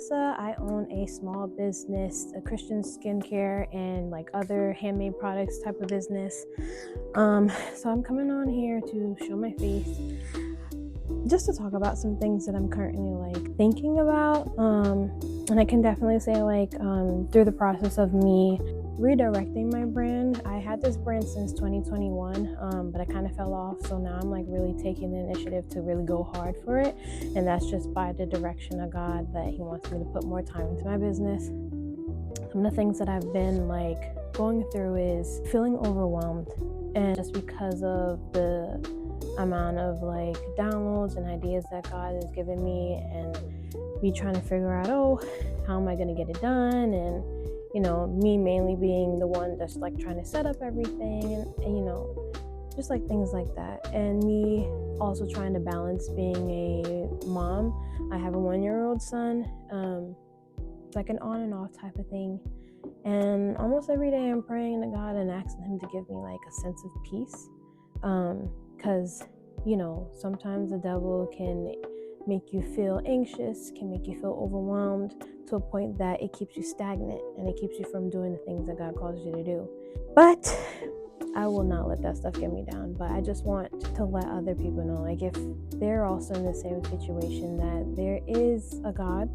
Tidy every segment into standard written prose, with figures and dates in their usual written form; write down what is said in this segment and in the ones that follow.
Melissa. I own a small business, a Christian skincare and like other handmade products type of business. So I'm coming on here to show my face, just to talk about some things that I'm currently like thinking about. And I can definitely say like through the process of me redirecting my brand. I had this brand since 2021, but I kind of fell off. So now I'm like really taking the initiative to really go hard for it. And that's just by the direction of God, that He wants me to put more time into my business. Some of the things that I've been like going through is feeling overwhelmed. And just because of the amount of like downloads and ideas that God has given me, and me trying to figure out, how am I going to get it done? And me mainly being the one that's like trying to set up everything and just like things like that. And me also trying to balance being a mom. I have a 1-year-old son. It's like an on and off type of thing. And almost every day I'm praying to God and asking Him to give me like a sense of peace. Because, sometimes the devil can make you feel anxious, can make you feel overwhelmed to a point that it keeps you stagnant and it keeps you from doing the things that God calls you to do. But I will not let that stuff get me down. But I just want to let other people know, like, if they're also in the same situation, that there is a God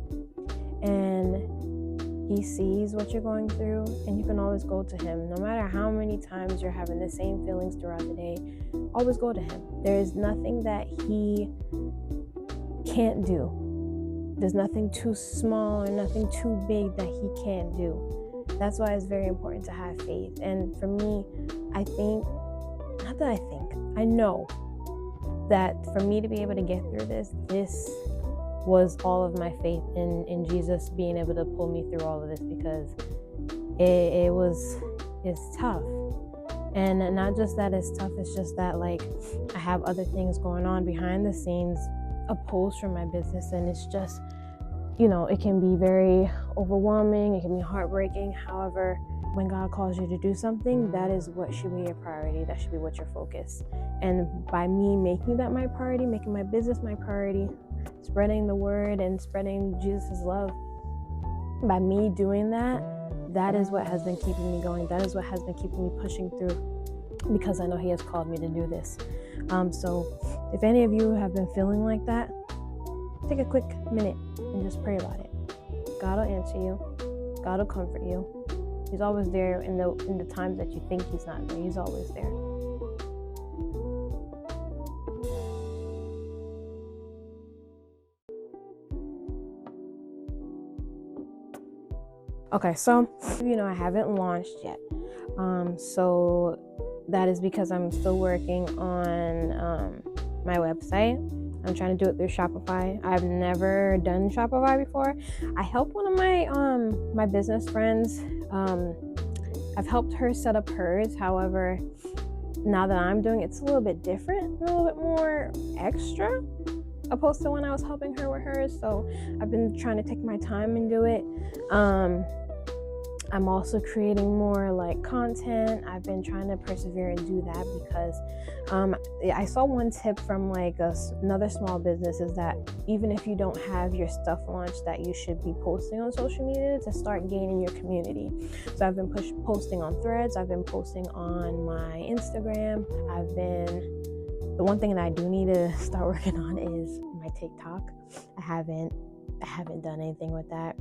and He sees what you're going through, and you can always go to Him. No matter how many times you're having the same feelings throughout the day, always go to Him. There is nothing that He can't do. There's nothing too small or nothing too big that He can't do. That's why it's very important to have faith. And for me, I know that for me to be able to get through this was all of my faith in Jesus being able to pull me through all of this, because it's tough. And not just that it's tough, it's just that like I have other things going on behind the scenes opposed from my business, and it's just, it can be very overwhelming, it can be heartbreaking. However, when God calls you to do something, that is what should be your priority, that should be what your focus. And by me making that my priority, making my business my priority, spreading the word and spreading Jesus' love, by me doing that, that is what has been keeping me going. That is what has been keeping me pushing through, because I know He has called me to do this. So if any of you have been feeling like that, take a quick minute and just pray about it. God will answer you. God will comfort you. He's always there in the times that you think He's not there. He's always there. Okay, so I haven't launched yet. So that is because I'm still working on my website. I'm trying to do it through Shopify. I've never done Shopify before. I helped one of my business friends. I've helped her set up hers. However, now that I'm doing it, it's a little bit different, a little bit more extra, opposed to when I was helping her with hers. So I've been trying to take my time and do it. I'm also creating more like content. I've been trying to persevere and do that because I saw one tip from like another small business, is that even if you don't have your stuff launched, that you should be posting on social media to start gaining your community. So I've been posting on Threads. I've been posting on my Instagram. The one thing that I do need to start working on is my TikTok. I haven't done anything with that,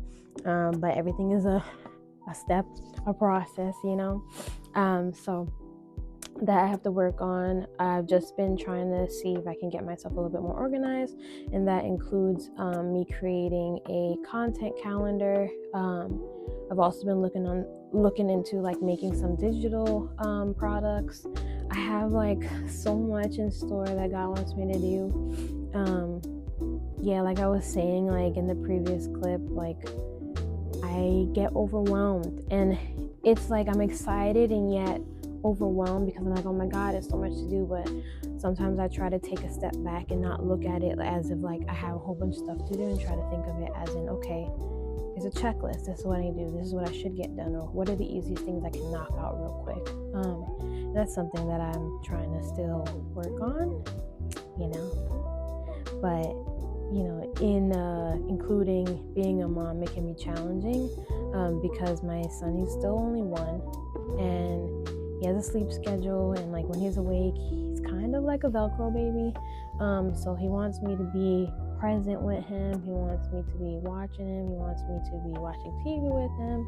but everything is a step, a process, so that I have to work on. I've just been trying to see if I can get myself a little bit more organized, and that includes me creating a content calendar. I've also been looking into like making some digital products. I have like so much in store that God wants me to do. Like I was saying, like in the previous clip, like I get overwhelmed, and it's like I'm excited and yet overwhelmed, because I'm like, oh my God, it's so much to do. But sometimes I try to take a step back and not look at it as if like I have a whole bunch of stuff to do, and try to think of it as in, okay, it's a checklist. This is what I need to do. This is what I should get done, or what are the easiest things I can knock out real quick. That's something that I'm trying to still work on, but in including being a mom, it can be challenging because my son, he's still only 1, and he has a sleep schedule, and like when he's awake, he's kind of like a Velcro baby. So he wants me to be present with him. He wants me to be watching him. He wants me to be watching TV with him,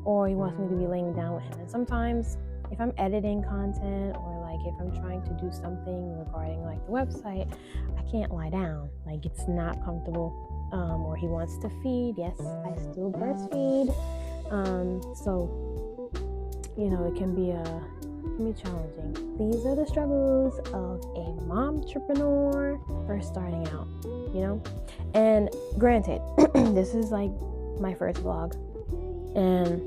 or he wants me to be laying down with him. And sometimes if I'm editing content, or like if I'm trying to do something regarding like the website, I can't lie down. Like it's not comfortable. Or he wants to feed. Yes, I still breastfeed. So it can be challenging. These are the struggles of a momtrepreneur first starting out. And granted, this is like my first vlog, and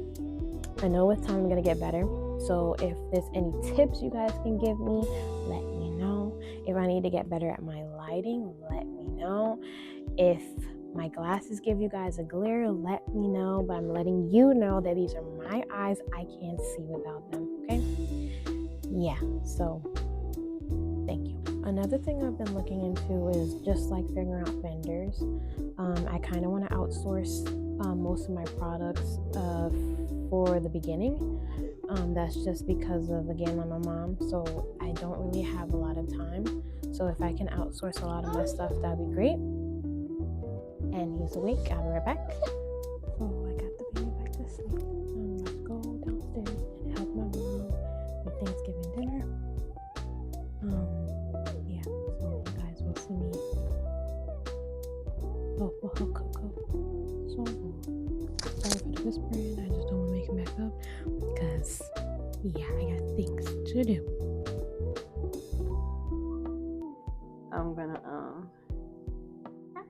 I know with time I'm gonna get better. So if there's any tips you guys can give me, let me know. If I need to get better at my lighting, let me know. If my glasses give you guys a glare, let me know. But I'm letting you know that these are my eyes. I can't see without them, okay? Yeah, so thank you. Another thing I've been looking into is just like figuring out vendors. I kind of want to outsource most of my products for the beginning. That's just because of, again, I'm a mom, so I don't really have a lot of time. So if I can outsource a lot of my stuff, that'd be great. And he's awake. I'll be right back. So I got the baby back to sleep. Let's go downstairs and help my mom with Thanksgiving dinner. Yeah, so you guys will see me. Oh, Coco. So sorry for the whispering. I just don't want to make it back up because, yeah, I got things to do. I'm gonna hi.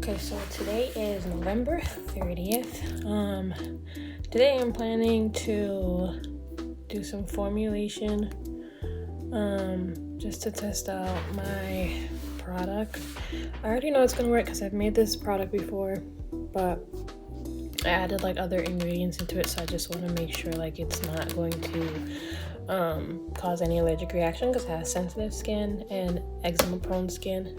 Okay, so today is November 30th. Today I'm planning to do some formulation, just to test out my product. I already know it's gonna work because I've made this product before, but I added like other ingredients into it, so I just want to make sure like it's not going to cause any allergic reaction because I have sensitive skin and eczema prone skin.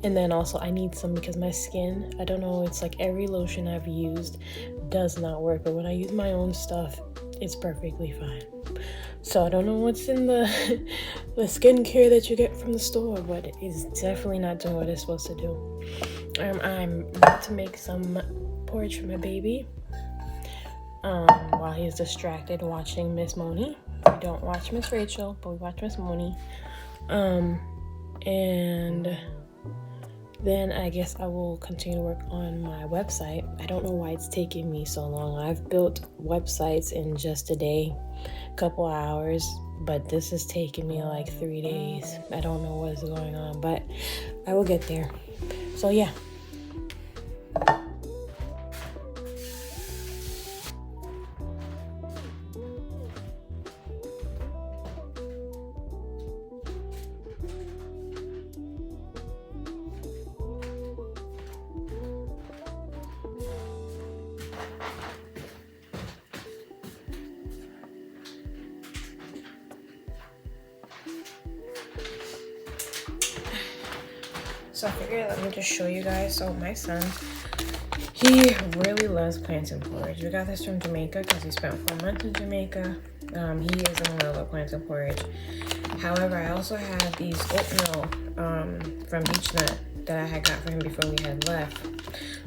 And then also I need some because my skin, I don't know, it's like every lotion I've used does not work, but when I use my own stuff, it's perfectly fine. So I don't know what's in the skincare that you get from the store, but it is definitely not doing what it's supposed to do. I'm about to make some porridge for my baby while he's distracted watching Miss Moni. We don't watch Miss Rachel, but we watch Miss Moni. And then I guess I will continue to work on my website. I don't know why it's taking me so long. I've built websites in just a day, couple hours, but this is taking me like 3 days. I don't know what is going on, but I will get there. So yeah. So I figured let me just show you guys. So my son, he really loves plants and porridge. We got this from Jamaica because he spent 4 months in Jamaica. He is in love with plants and porridge. However, I also have these oatmeal from Beach Nut that I had got for him before we had left.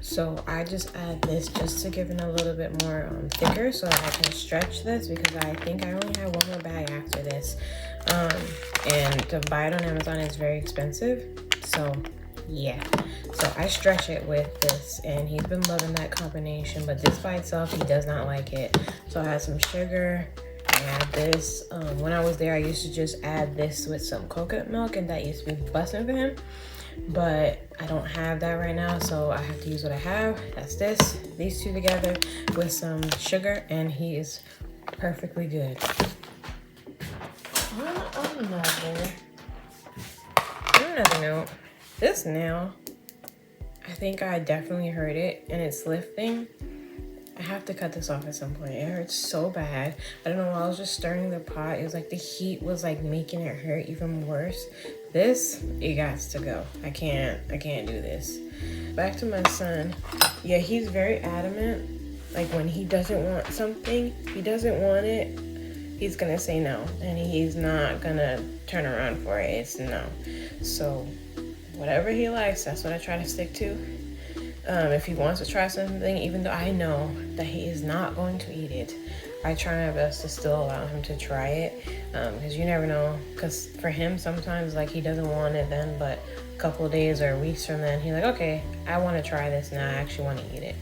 So I just add this just to give it a little bit more thicker so that I can stretch this, because I think I only have one more bag after this. And to buy it on Amazon is very expensive. So yeah, so I stretch it with this, and he's been loving that combination, but this by itself, he does not like it. So I add some sugar, I add this. When I was there, I used to just add this with some coconut milk, and that used to be busting for him, but I don't have that right now, so I have to use what I have. That's these two together with some sugar, and he is perfectly good. Another note. This nail, I think I definitely hurt it, and it's lifting. I have to cut this off at some point. It hurts so bad. I don't know, while I was just stirring the pot, it was like the heat was like making it hurt even worse. This, it got to go. I can't do this. Back to my son. Yeah, he's very adamant. Like when he doesn't want something, he doesn't want it, he's gonna say no, and he's not gonna turn around for it. It's no. So whatever he likes, that's what I try to stick to. If he wants to try something, even though I know that he is not going to eat it, I try my best to still allow him to try it, because you never know. Because for him, sometimes like he doesn't want it then, but a couple of days or weeks from then, he's like, okay, I want to try this now. I actually want to eat it.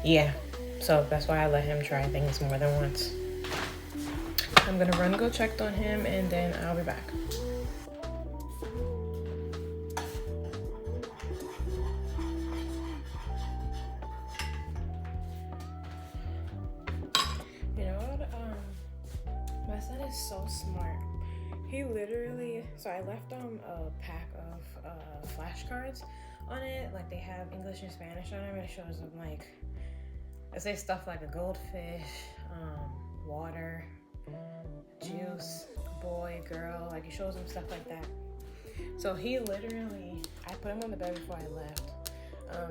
Yeah, so that's why I let him try things more than once. I'm gonna run go check on him, and then I'll be back. My son is so smart. He literally, so I left a pack of flashcards on it. Like they have English and Spanish on them. It shows them like, I say stuff like a goldfish, water, juice, boy, girl. Like it shows him stuff like that. So he literally, I put him on the bed before I left.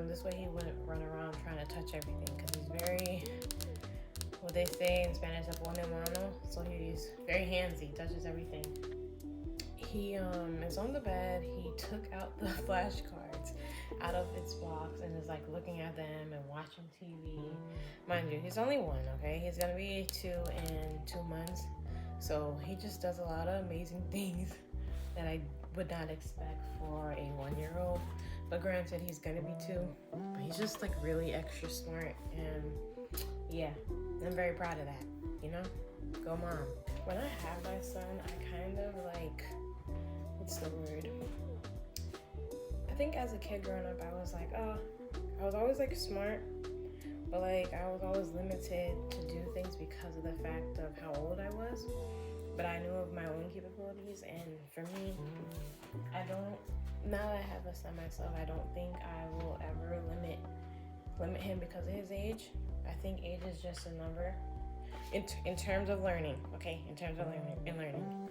This way he wouldn't run around trying to touch everything, because he's very, what they say in Spanish, pone mano. So he's very handsy, touches everything. He is on the bed. He took out the flashcards out of its box and is like looking at them and watching TV. Mind you, he's only 1, okay? He's gonna be 2 in 2 months. So he just does a lot of amazing things that I would not expect for a 1-year-old. But granted, he's gonna be 2. But he's just like really extra smart, and yeah, I'm very proud of that, you know? Go mom. When I have my son, I kind of like, what's the word? I think as a kid growing up, I was like, oh, I was always like smart, but like I was always limited to do things because of the fact of how old I was. But I knew of my own capabilities, and for me, I don't, now that I have a son myself, I don't think I will ever limit him because of his age. I think age is just a number in terms of learning, okay? In terms of learning.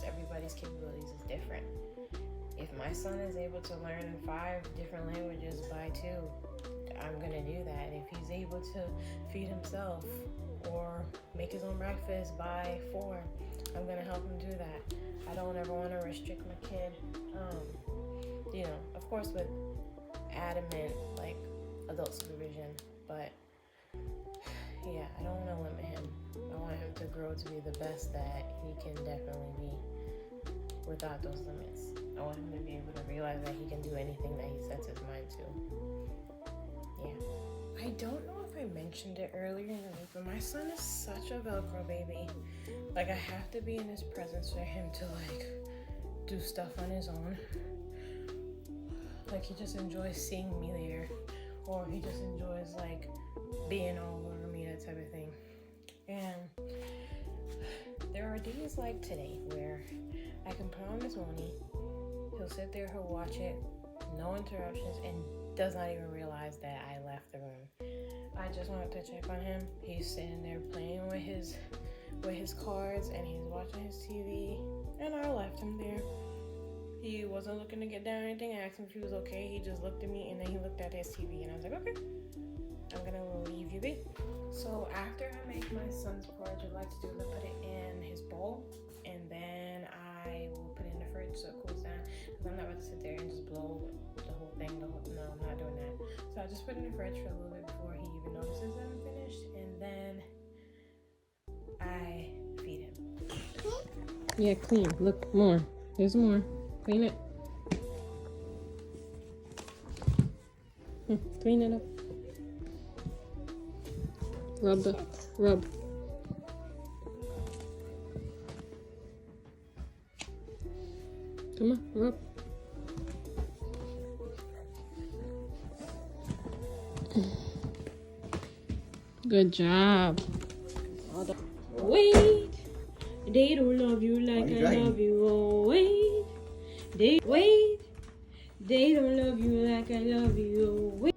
Everybody's capabilities is different. If my son is able to learn 5 different languages by 2, I'm gonna do that. If he's able to feed himself or make his own breakfast by 4, I'm gonna help him do that. I don't ever want to restrict my kid. You know, of course with adamant like adult supervision, but yeah, I don't want to limit him. I want him to grow to be the best that he can definitely be without those limits. I want him to be able to realize that he can do anything that he sets his mind to. Yeah. I don't know if I mentioned it earlier in the week, but my son is such a Velcro baby. Like, I have to be in his presence for him to like do stuff on his own. Like, he just enjoys seeing me there, or he just enjoys like being all over me, that type of thing. And there are days like today where I can put on Miss Money, he'll sit there, he'll watch it, no interruptions, and does not even realize that I left the room. I just wanted to check on him. He's sitting there playing with his cards, and he's watching his TV, and I left him there. He wasn't looking to get down or anything. I asked him if he was okay. He just looked at me, and then he looked at his TV, and I was like, okay, I'm gonna leave you be. So after I make my son's porridge, what I like to do is I put it in his bowl, and then I will put it in the fridge so it cools down, because I'm not about to sit there and just blow the whole thing. No, I'm not doing that. So I just put it in the fridge for a little bit before he even notices that I'm finished, and then I feed him. Yeah, clean. Look, more. There's more. Clean it. Clean it up. Rub. Come on, rub. Good job. Wait, they don't love you like I love you. Oh, wait, they don't love you like I love you. Oh, wait.